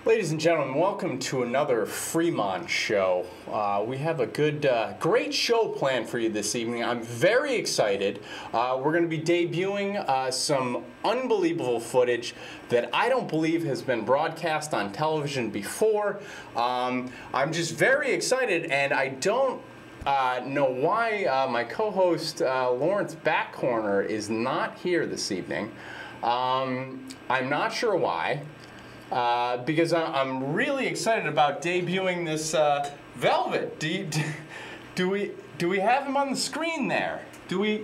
Ladies and gentlemen, welcome to another Fremont show. We have a great show planned for you this evening. I'm very excited. We're going to be debuting some unbelievable footage that I don't believe has been broadcast on television before. I'm just very excited, and I don't know why my co-host Lawrence Backcorner is not here this evening. I'm not sure why. Because I'm really excited about debuting this Velvet. Do we have him on the screen there? Do we?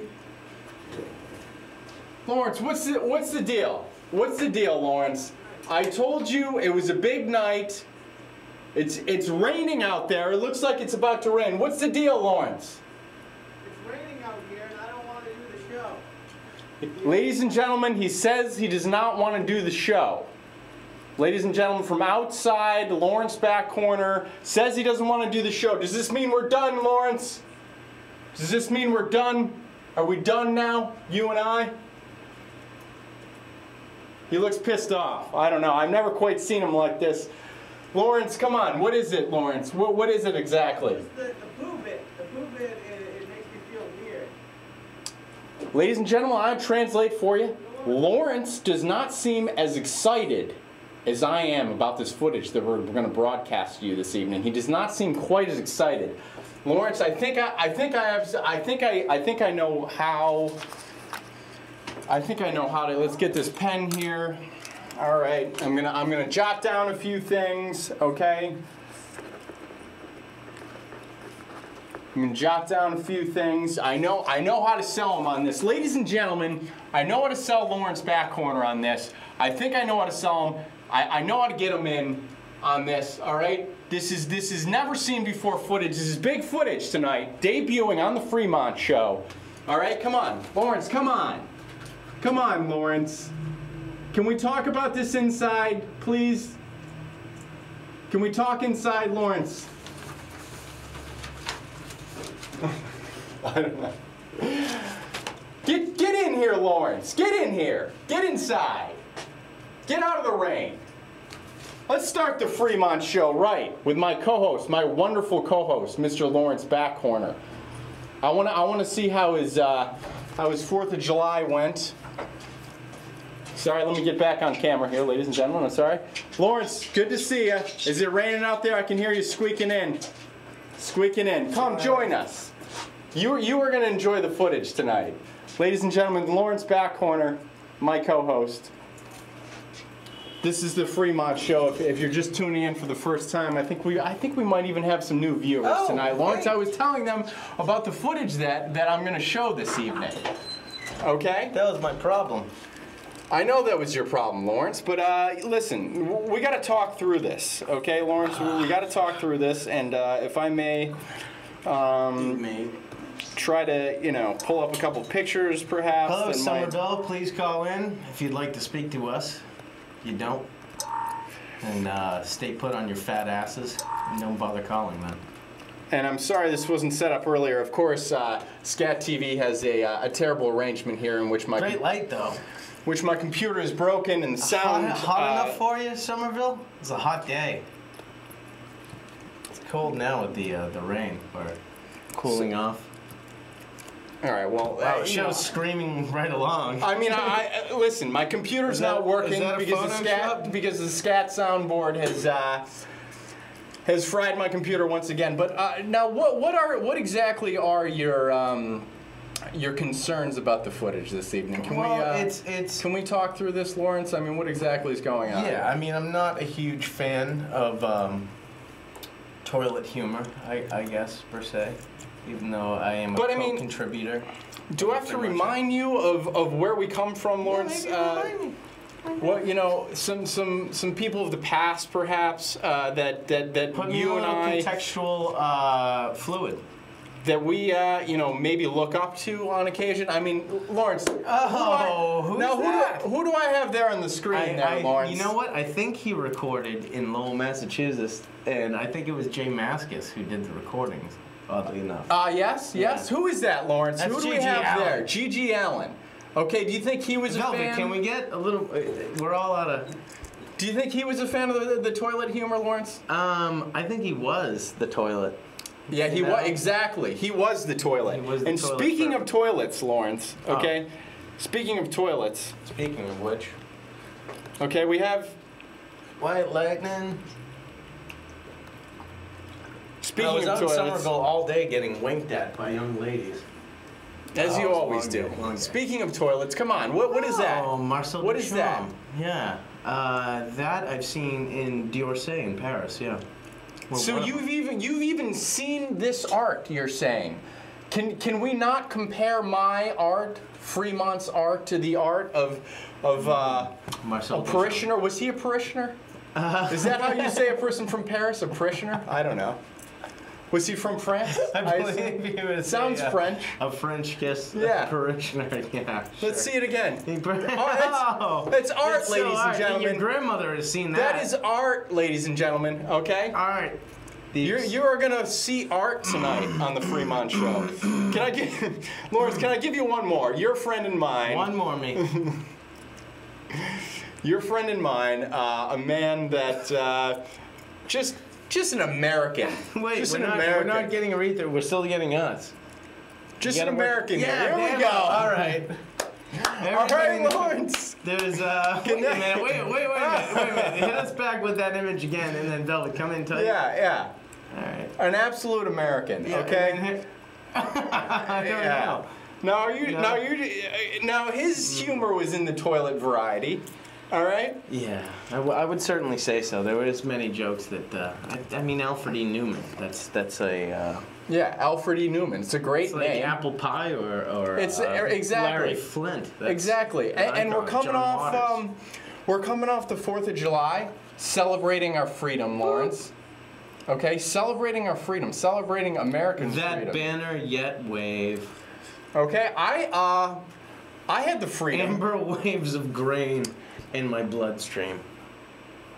Lawrence, what's the deal? What's the deal, Lawrence? I told you it was a big night. It's raining out there. It looks like it's about to rain. What's the deal, Lawrence? It's raining out here, and I don't want to do the show. Ladies and gentlemen, he says he does not want to do the show. Ladies and gentlemen, from outside, Lawrence Backcorner says he doesn't want to do the show. Does this mean we're done, Lawrence? Does this mean we're done? Are we done now, you and I? He looks pissed off. I don't know. I've never quite seen him like this. Lawrence, come on. What is it, Lawrence? What is it exactly? It's the poo bit. The poo bit, it makes me feel weird. Ladies and gentlemen, I'll translate for you. Lawrence does not seem as excited as I am about this footage that we're going to broadcast to you this evening. He does not seem quite as excited. Lawrence, I think I know how. Let's get this pen here. All right, I'm gonna jot down a few things. Okay. I'm gonna jot down a few things. I know how to sell him on this, ladies and gentlemen. I know how to sell Lawrence Backcorner on this. I think I know how to sell him. I know how to get him in on this, all right? This is never seen before footage. This is big footage tonight, debuting on the Fremont show. All right, come on. Lawrence, come on. Come on, Lawrence. Can we talk about this inside, please? Can we talk inside, Lawrence? I don't know. Get in here, Lawrence. Get in here. Get inside. Get out of the rain. Let's start the Fremont show right with my co-host, my wonderful co-host, Mr. Lawrence Backcorner. I want to see how his 4th of July went. Sorry, let me get back on camera here, ladies and gentlemen. I'm sorry. Lawrence, good to see you. Is it raining out there? I can hear you squeaking in. Squeaking in. Come join us. You are going to enjoy the footage tonight. Ladies and gentlemen, Lawrence Backcorner, my co-host. This is the Fremont show. If you're just tuning in for the first time, I think we might even have some new viewers tonight. Lawrence, I was telling them about the footage that I'm going to show this evening. Okay? That was my problem. I know that was your problem, Lawrence, but listen, we got to talk through this, okay, Lawrence? We got to talk through this, and if I may, try to, pull up a couple pictures, perhaps. Hello, Somerville. Please call in if you'd like to speak to us. If you don't, and stay put on your fat asses, and don't bother calling then. And I'm sorry this wasn't set up earlier. Of course, Scat TV has a terrible arrangement here in which my great light though. Which my computer is broken and the sound. Hot enough for you, Somerville? It's a hot day. It's cold now with the rain, or cooling off. All right, well, wow, the show's screaming right along. I mean, listen, my computer's not working because the Scat soundboard has fried my computer once again. But now, what exactly are your concerns about the footage this evening? Can we talk through this, Lawrence? I mean, what exactly is going on? Yeah, I mean, I'm not a huge fan of toilet humor, I guess, per se. Even though I am a co-contributor. Do I have to remind you of where we come from, Lawrence? Yeah, maybe remind me. Well, some people of the past, perhaps, that put you and I contextual fluid. That we maybe look up to on occasion. I mean, Lawrence. Who do I have there on the screen, Lawrence? You know what? I think he recorded in Lowell, Massachusetts, and I think it was Jay Mascis who did the recordings. Oddly enough. Yes. Yeah. Who is that, Lawrence? That's Who do we have there? G.G. Allen. Okay, do you think he was Velvet, a fan? Can we get a little... we're all out of... Do you think he was a fan of the toilet humor, Lawrence? I think he was the toilet. Yeah, he was, exactly. He was the toilet. And speaking of toilets, Lawrence, okay? Speaking of toilets. Speaking of which. Okay, we have... White Lightning. Speaking I was of out in toilets. Somerville all day getting winked at by young ladies. As you always do. Speaking of toilets, come on, what is that? Oh, Marcel What is that? Yeah. That I've seen in d'Orsay in Paris, yeah. Well, So you've even seen this art, you're saying. Can we not compare my art, Fremont's art, to the art of Marcel a parishioner? Was he a parishioner? Is that how you say a person from Paris, a parishioner? I don't know. Was he from France? I believe he was. Sounds French. A French kiss. Yeah. Parishioner. Yeah. Let's see it again. Oh, it's art, ladies and gentlemen. Your grandmother has seen that. That is art, ladies and gentlemen. Okay. All right. You are gonna see art tonight on the Fremont Show. Can I give, Lawrence? Can I give you one more? Your friend and mine. One more, me. Your friend and mine, a man that just an American. Wait, just we're not getting a read through. We're still getting us. Just an American. Yeah, here we go. All right. All right, Lawrence. There's wait a minute. Wait a minute. Hit us back with that image again, and then Velvet, come in tight. Yeah. All right. An absolute American. Yeah, okay. I don't know. Now his humor was in the toilet variety. All right. Yeah, I would certainly say so. There was many jokes that I mean, Alfred E. Newman. That's a. Yeah, Alfred E. Newman. It's a great like name. Apple Pie or it's exactly Larry Flint. Exactly. And we're coming off we're coming off the 4th of July, celebrating our freedom, Lawrence. Okay, celebrating our freedom, celebrating American freedom. That banner yet wave. Okay, I had the freedom. Amber waves of grain in my bloodstream.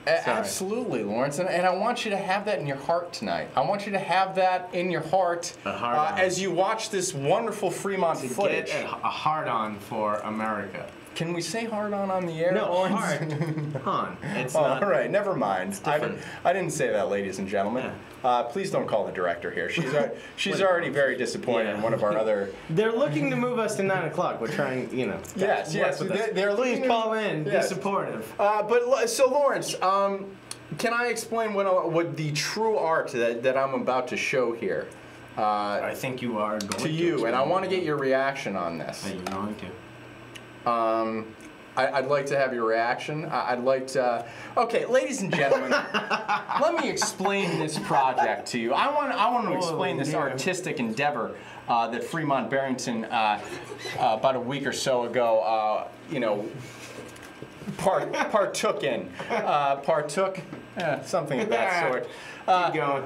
Absolutely, Lawrence, and I want you to have that in your heart tonight. I want you to have that in your heart as you watch this wonderful Fremont footage. Get a hard-on for America. Can we say hard-on the air? No, Lawrence? hard-on. It's not. All right, never mind. I didn't say that, ladies and gentlemen. Yeah. Please don't call the director here. She's already very disappointed in one of our other... They're looking to move us to 9 o'clock. We're trying, you know. Yes. They're Please call in. Be supportive. So Lawrence, can I explain what the true art that I'm about to show here? I think you are going to you, and I want to get your reaction on this. Are you going to? I'd like to have your reaction. I'd like to... Okay, ladies and gentlemen, let me explain this project to you. I want to explain this artistic endeavor that Freemont Barrington, about a week or so ago, partook in. Something of that sort. Keep going.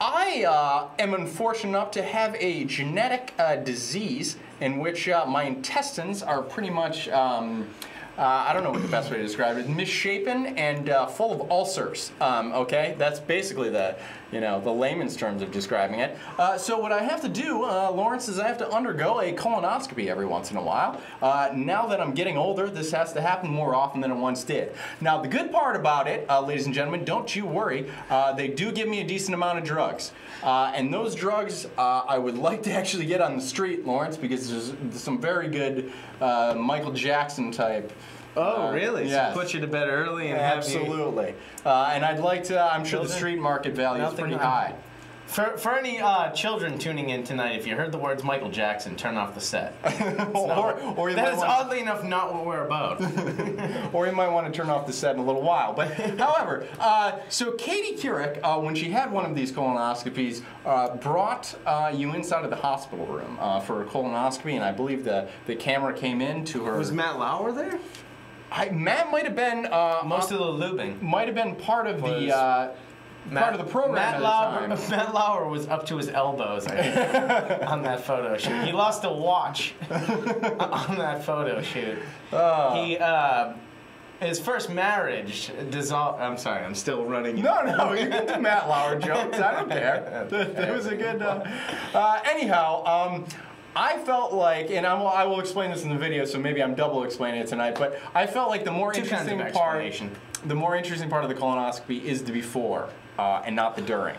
I am unfortunate enough to have a genetic disease in which my intestines are pretty much, I don't know what the best way to describe it, misshapen and full of ulcers. Okay, that's basically the layman's terms of describing it. So what I have to do, Lawrence, is I have to undergo a colonoscopy every once in a while. Now that I'm getting older, this has to happen more often than it once did. Now the good part about it, ladies and gentlemen, don't you worry, they do give me a decent amount of drugs. And those drugs I would like to actually get on the street, Lawrence, because there's some very good Michael Jackson type. Oh, really? Yes. So put you to bed early and absolutely. And I'd like to. I'm sure the street market value is pretty high. For any children tuning in tonight, if you heard the words Michael Jackson, turn off the set. or that is oddly enough not what we're about. Or you might want to turn off the set in a little while. But however, so Katie Couric, when she had one of these colonoscopies, brought you inside of the hospital room for a colonoscopy, and I believe the camera came in to her. Was Matt Lauer there? Matt might have been most of the lubing. Might have been part of the part of the program Matt Lauer was up to his elbows, I think, on that photo shoot. He lost a watch on that photo shoot. His first marriage dissolved. I'm sorry, I'm still running. No, you can do Matt Lauer jokes. I don't care. It was a good. Anyhow, I felt like, and I will explain this in the video, so maybe I'm double explaining it tonight, but I felt like the more interesting part of the colonoscopy is the before and not the during.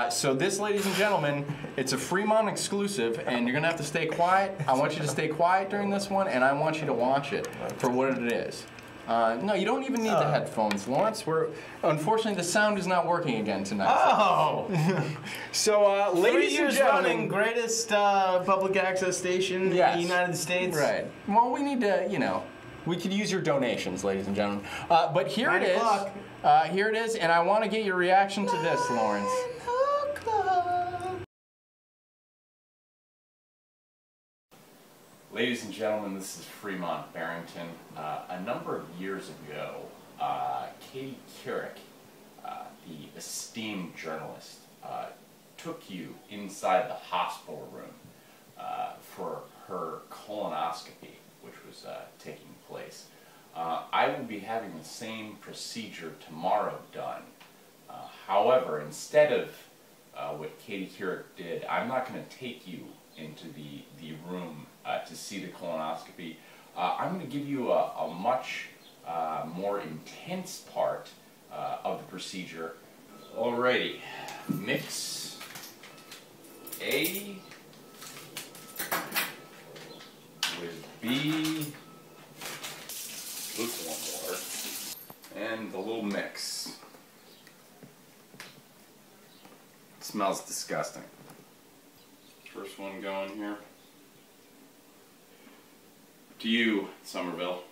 So this, ladies and gentlemen, it's a Fremont exclusive, and you're going to have to stay quiet. I want you to stay quiet during this one, and I want you to watch it for what it is. No, you don't even need the headphones, Lawrence. Unfortunately, the sound is not working again tonight. Oh! So, ladies and gentlemen, greatest public access station in the United States. Right. Well, we need to, you know, we could use your donations, ladies and gentlemen. But here it is. Here it is, and I want to get your reaction to this, Lawrence. Ladies and gentlemen, this is Freemont Barrington. A number of years ago, Katie Couric, the esteemed journalist, took you inside the hospital room for her colonoscopy, which was taking place. I will be having the same procedure tomorrow done. However, instead of what Katie Couric did, I'm not going to take you into the room to see the colonoscopy. I'm going to give you a much more intense part of the procedure. Alrighty, mix A with B, lukewarm water, and the little mix. It smells disgusting. First one going here. To you, Somerville.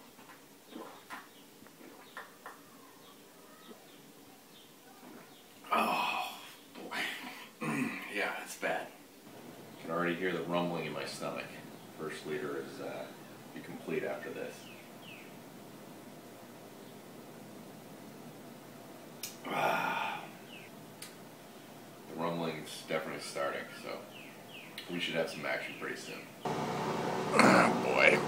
Oh, boy. Yeah, it's bad. I can already hear the rumbling in my stomach. First liter is be complete after this. The rumbling is definitely starting, so we should have some action pretty soon. Oh, boy.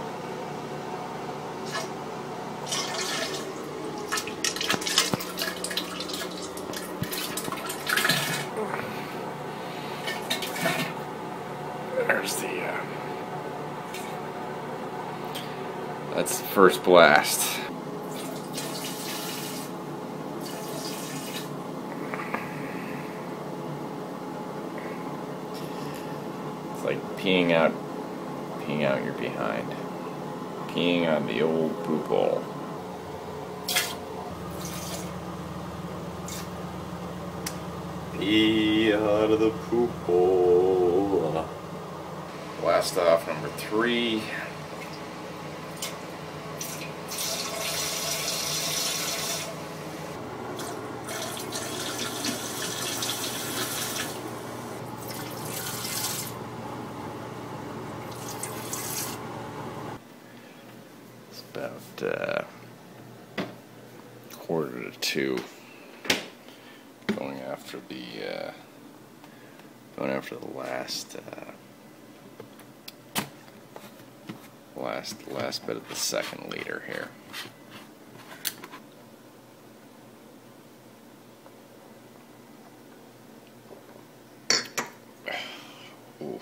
There's the, that's the first blast. It's like peeing out your behind. Peeing on the old poop hole. Pee out of the poop hole. Blast off number 3. It's about 1:45. Going after the last bit of the second liter here. Oof.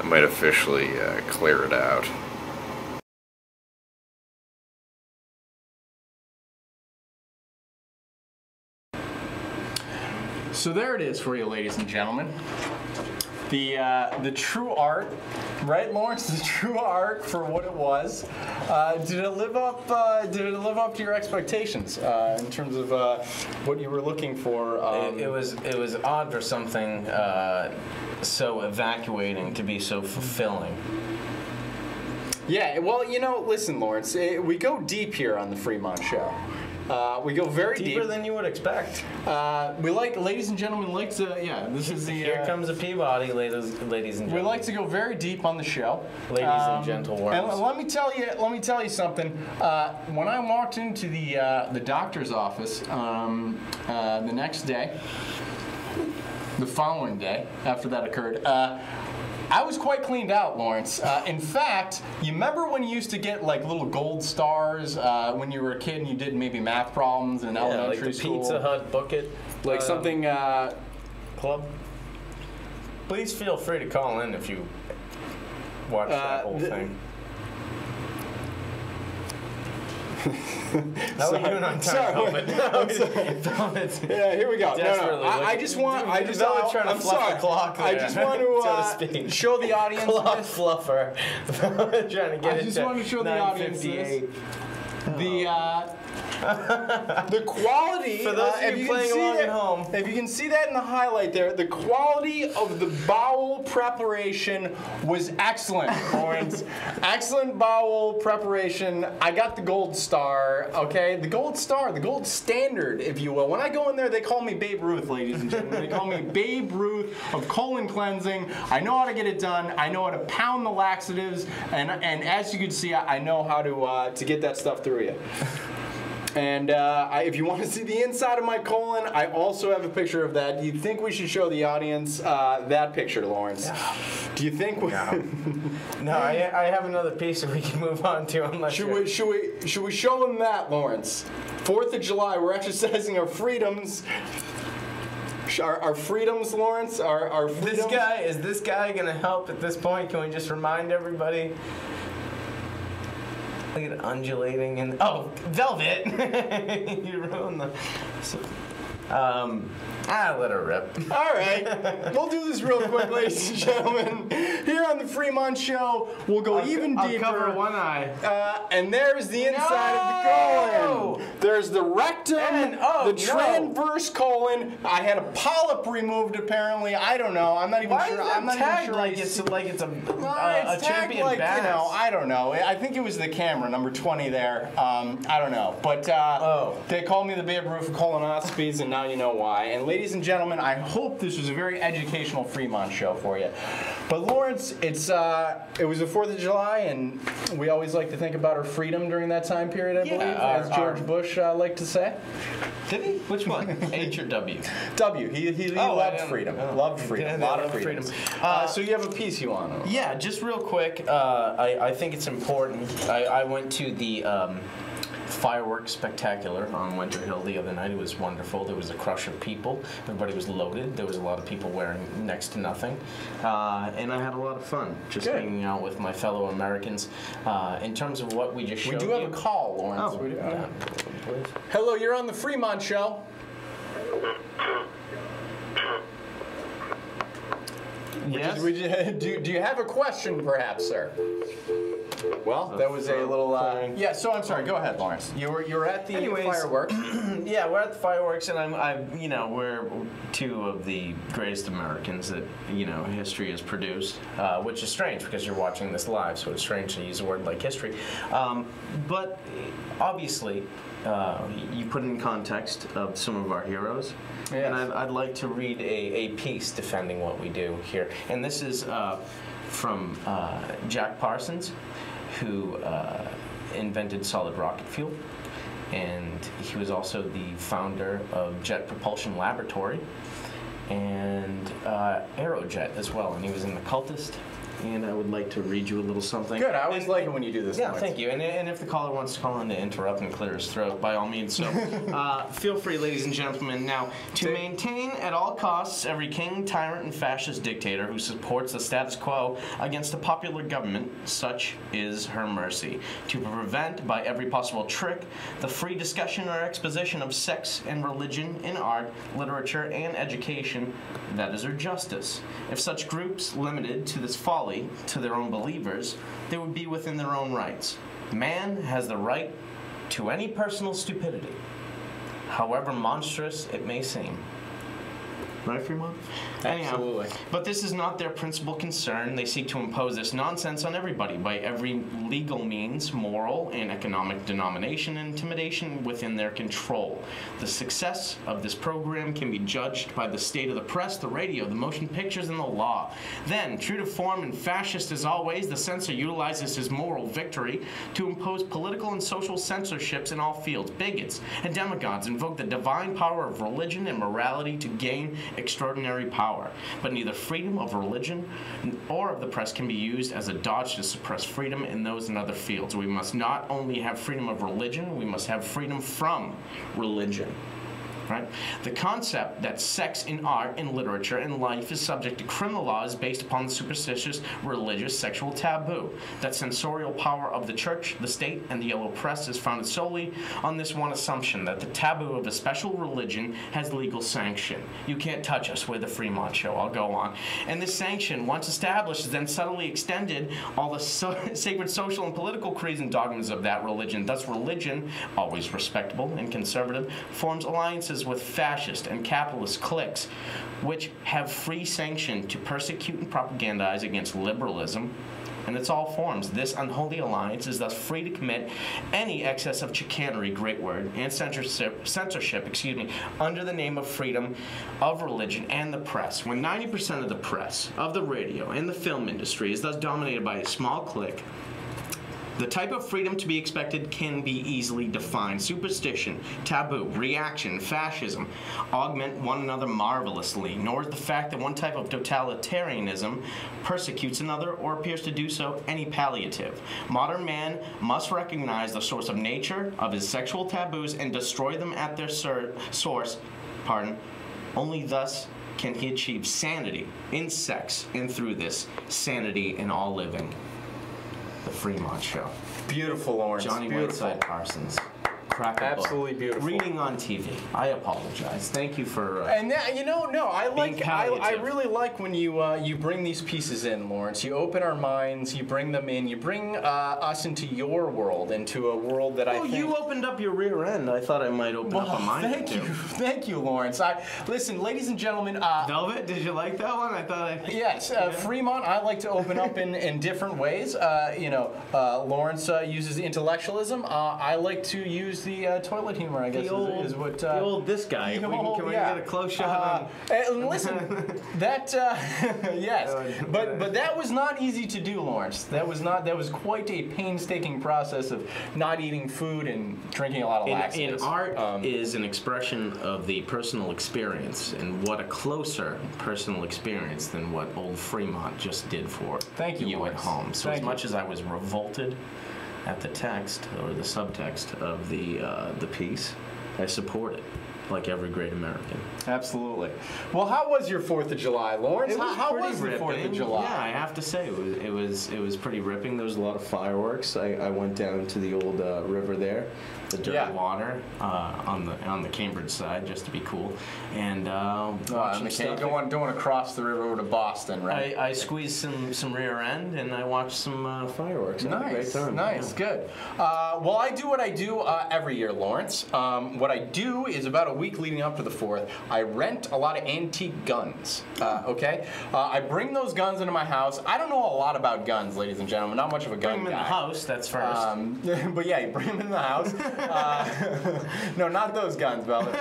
I might officially clear it out. So there it is for you, ladies and gentlemen. The true art, right, Lawrence? The true art for what it was. Did it live up? Did it live up to your expectations in terms of what you were looking for? It was odd for something so evacuating to be so fulfilling. Yeah, well, you know, listen, Lawrence, we go deep here on the Fremont Show. We go very deep. Deeper than you would expect. We like, ladies and gentlemen, like to, yeah, this is the... Here comes a Peabody, ladies and gentlemen. We like to go very deep on the show. Ladies and gentlemen. And let me tell you something. When I walked into the doctor's office the next day, the following day after that occurred, I was quite cleaned out, Lawrence. In fact, you remember when you used to get like little gold stars when you were a kid and you did maybe math problems in elementary like the school? Pizza Hut bucket. Like something... Club. Please feel free to call in if you watch that whole thing. How are you doing on time? Yeah, here we go. No. I just want to show the audience. Clock fluffer. Trying to get I just want to show the audience this. The quality, for those of you playing along at home, if you can see that in the highlight there, the quality of the bowel preparation was excellent, Lawrence. Excellent bowel preparation. I got the gold star, okay? The gold star, the gold standard, if you will. When I go in there, they call me Babe Ruth, ladies and gentlemen. They call me Babe Ruth of colon cleansing. I know how to get it done. I know how to pound the laxatives, and as you can see, I know how to get that stuff through you. And if you want to see the inside of my colon, I also have a picture of that. Do you think we should show the audience that picture, Lawrence? No. Do you think we... No, I have another piece that we can move on to unless should we show them that, Lawrence? 4th of July, we're exercising our freedoms. Our freedoms, Lawrence? Our freedoms? Is this guy going to help at this point? Can we just remind everybody? Look at it undulating and velvet. You ruined the. Let her rip. All right, we'll do this real quick, ladies and gentlemen. Here on the Fremont Show, we'll go even deeper. I'll cover one eye. And there's the inside of the colon. There's the rectum, the transverse colon. I had a polyp removed, apparently. I don't know. I'm not even sure. I'm not even sure. It's a it's champion like, bass. You know, I don't know. I think it was the camera, number 20 there. I don't know. But they called me the Babe Ruth of colonoscopies, and now you know why. And ladies and gentlemen, I hope this was a very educational Fremont show for you. But Lawrence, it was the 4th of July, and we always like to think about our freedom during that time period, I believe, as George Bush liked to say. Did he? Which one? H or W? W. He loved freedom. Loved freedom. A lot of freedom. So you have a piece you want to... Yeah, just real quick. I think it's important. I went to the... fireworks spectacular on Winter Hill the other night. It was wonderful. There was a crush of people. Everybody was loaded. There was a lot of people wearing next to nothing. And I had a lot of fun just hanging out with my fellow Americans. In terms of what we just showed you. We do have a call, Lawrence. Oh, yeah. Hello, you're on the Fremont Show. Yes? Do you have a question, perhaps, sir? Well, that was a little. Yeah. So I'm sorry. Go ahead, Lawrence. You're at the fireworks. Yeah, we're at the fireworks, and we're two of the greatest Americans that history has produced, which is strange because you're watching this live, so it's strange to use a word like history. But obviously, you put in context of some of our heroes. Yes. And I'd like to read a piece defending what we do here. And this is from Jack Parsons, who invented solid rocket fuel. And he was also the founder of Jet Propulsion Laboratory and Aerojet as well. And he was an occultist. And I would like to read you a little something. Good. I always like it when you do this. Yeah, thank you. And if the caller wants to call in to interrupt and clear his throat, by all means. So feel free, ladies and gentlemen. Now, to maintain at all costs every king, tyrant, and fascist dictator who supports the status quo against a popular government, such is her mercy. To prevent, by every possible trick, the free discussion or exposition of sex and religion in art, literature, and education, that is her justice. If such groups limited to this folly to their own believers, they would be within their own rights. Man has the right to any personal stupidity, however monstrous it may seem. Right, Fremont? Absolutely. Anyhow, but this is not their principal concern. They seek to impose this nonsense on everybody by every legal means, moral and economic denomination and intimidation within their control. The success of this program can be judged by the state of the press, the radio, the motion pictures, and the law. Then, true to form and fascist as always, the censor utilizes his moral victory to impose political and social censorships in all fields. Bigots and demagogues invoke the divine power of religion and morality to gain extraordinary power. But neither freedom of religion or of the press can be used as a dodge to suppress freedom in those and other fields. We must not only have freedom of religion, we must have freedom from religion. Right? The concept that sex in art, in literature, and life is subject to criminal law is based upon the superstitious, religious, sexual taboo. That censorial power of the church, the state, and the yellow press is founded solely on this one assumption, that the taboo of a special religion has legal sanction. You can't touch us, we're the Fremont Show, I'll go on. And this sanction, once established, is then subtly extended all the sacred social and political creeds and dogmas of that religion. Thus religion, always respectable and conservative, forms alliances with fascist and capitalist cliques which have free sanction to persecute and propagandize against liberalism in its all forms. This unholy alliance is thus free to commit any excess of chicanery, great word, and censorship, under the name of freedom of religion and the press. When 90% of the press, of the radio, and the film industry is thus dominated by a small clique, the type of freedom to be expected can be easily defined. Superstition, taboo, reaction, fascism augment one another marvelously, nor is the fact that one type of totalitarianism persecutes another or appears to do so any palliative. Modern man must recognize the source of nature of his sexual taboos and destroy them at their source. Only thus can he achieve sanity in sex, and through this, sanity in all living. The Fremont Show. Beautiful, Lawrence. Johnny Beautiful. Whiteside Parsons. Crack a Absolutely book. beautiful. Reading on TV. I apologize. Thank you for. And that, no, I like. I palliative. really like when you bring these pieces in, Lawrence. You open our minds. You bring them in. You bring us into your world, into a world that I think. You opened up your rear end. I thought I might open up a mine too. Thank you, Lawrence. Listen, ladies and gentlemen. Velvet, did you like that one? I thought. Yes, Fremont. I like to open up in different ways. Lawrence uses intellectualism. I like to use the toilet humor, I guess, is what... the old this guy. Can we get a close shot on... Listen, that... yes, but that was not easy to do, Lawrence. That was quite a painstaking process of not eating food and drinking a lot of laxatives. And art is an expression of the personal experience, and what a closer personal experience than what old Fremont just did for you at home. So as much as I was revolted at the text or the subtext of the piece, I support it, like every great American. Absolutely. Well, how was your 4th of July, Lawrence? How was the 4th of July? Yeah, I have to say it was pretty ripping. There was a lot of fireworks. I went down to the old river there, the dirty water on the Cambridge side, just to be cool, and don't want to cross the river over to Boston, right? I squeezed some rear end and I watched some fireworks. Nice, had a great time. Nice, good. Well, I do what I do every year, Lawrence. What I do is about a week leading up to the 4th, I rent a lot of antique guns. Okay, I bring those guns into my house. I don't know a lot about guns, ladies and gentlemen. Not much of a gun guy. Bring them in the house. That's first. But yeah, you bring them in the house. No, not those guns, Velvet.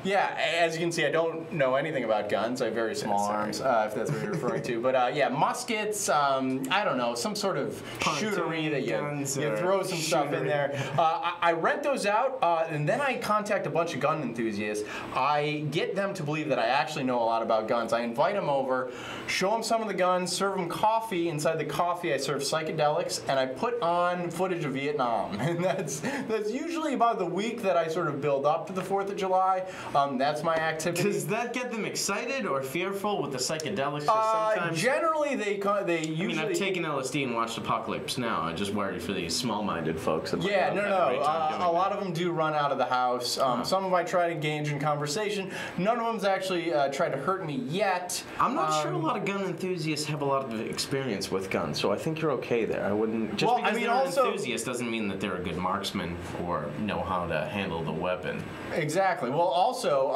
Yeah, as you can see, I don't know anything about guns. I have very small arms, if that's what you're referring to. But yeah, muskets, I don't know, some sort of shootery that you throw some stuff in there. I rent those out, and then I contact a bunch of gun enthusiasts. I get them to believe that I actually know a lot about guns. I invite them over, show them some of the guns, serve them coffee. Inside the coffee, I serve psychedelics, and I put on footage of Vietnam. And that's usually about the week that I sort of build up to the 4th of July. That's my activity. Does that get them excited or fearful with the psychedelics? Sometimes? Generally, they usually... I mean, I've taken LSD and watched Apocalypse Now. I just worry for these small-minded folks. Yeah, no. A lot of them do run out of the house. Some of them I try to engage in conversation. None of them's actually tried to hurt me yet. I'm not sure a lot of gun enthusiasts have a lot of experience with guns, so I think you're okay there. I wouldn't just because they're an enthusiast doesn't mean that they're a good marksman or know how to handle the weapon. Exactly. Well, also,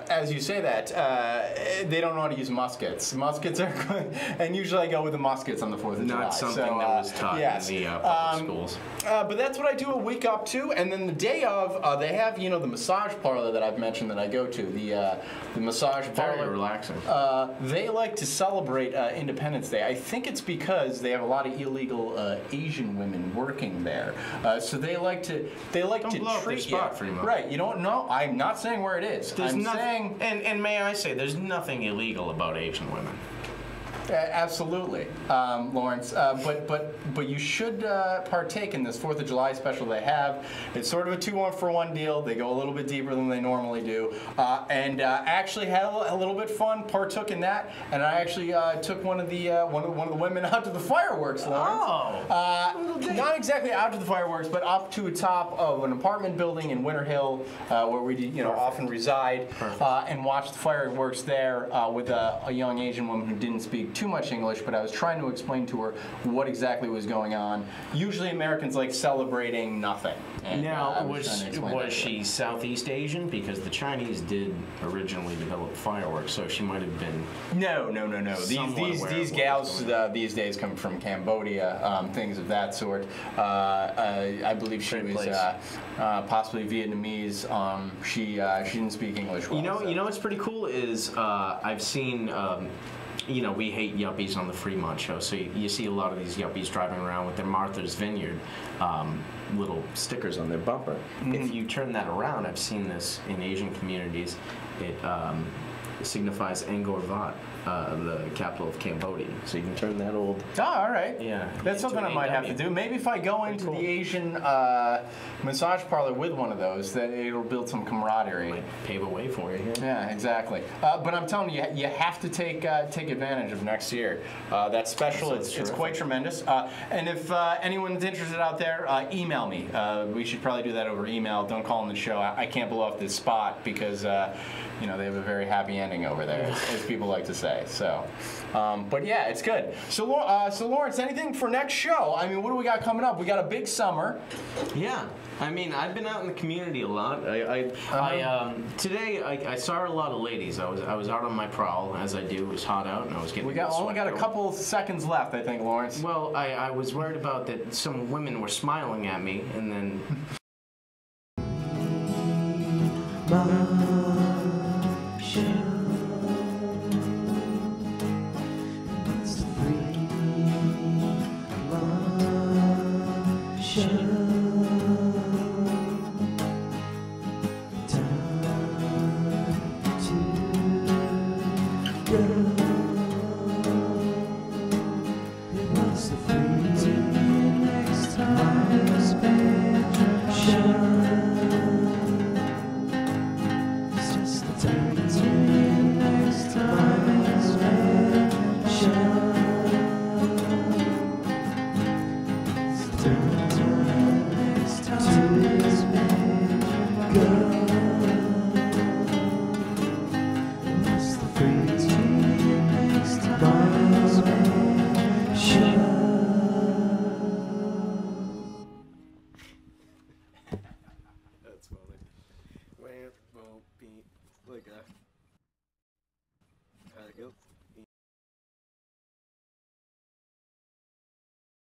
as you say that, they don't know how to use muskets. Muskets are good, and usually I go with the muskets on the 4th of July. Not something that was taught in the public schools. But that's what I do a week up to, and then the day of, they have, you know, the massage parlor that I've mentioned that I go to, the massage parlor. Very relaxing. They like to celebrate Independence Day. I think it's because they have a lot of illegal Asian women working there, so they like to treat you. Freemont. Right. You don't know. I'm not saying where it is. I'm saying, and may I say, there's nothing illegal about Asian women. Absolutely, Lawrence. But you should partake in this 4th of July special they have. It's sort of a 2-for-1 deal. They go a little bit deeper than they normally do, and actually had a little bit fun. Partook in that, and I actually took one of the women out to the fireworks, Lawrence. Oh. Not exactly out to the fireworks, but up to the top of an apartment building in Winter Hill, where we often reside, and watch the fireworks there with a young Asian woman who didn't speak too much English, but I was trying to explain to her what exactly was going on. Usually Americans like celebrating nothing. And, now, was she Southeast Asian? Because the Chinese did originally develop fireworks, so she might have been. No. These gals these days come from Cambodia, things of that sort. I believe she was possibly Vietnamese. She didn't speak English well. You know what's pretty cool is I've seen. We hate yuppies on the Fremont Show, so you see a lot of these yuppies driving around with their Martha's Vineyard little stickers on their bumper. If you turn that around, I've seen this in Asian communities, it signifies Angkor Wat, the capital of Cambodia. So you can turn that old... Oh, all right. Yeah. That's something I might have to do. Maybe if I go into the Asian massage parlor with one of those, that it'll build some camaraderie. Might pave a way for you. Yeah, exactly. But I'm telling you, you have to take advantage of next year. That special, it's quite tremendous. And if anyone's interested out there, email me. We should probably do that over email. Don't call in the show. I can't blow off this spot because they have a very happy ending over there, as people like to say. So, but yeah, it's good. So Lawrence, anything for next show? I mean, what do we got coming up? We got a big summer. Yeah. I mean, I've been out in the community a lot. Today I saw a lot of ladies. I was out on my prowl, as I do. It was hot out, and I was getting. We only got a couple seconds left, I think, Lawrence. Well, I was worried about that. Some women were smiling at me, and then. Freemont Show.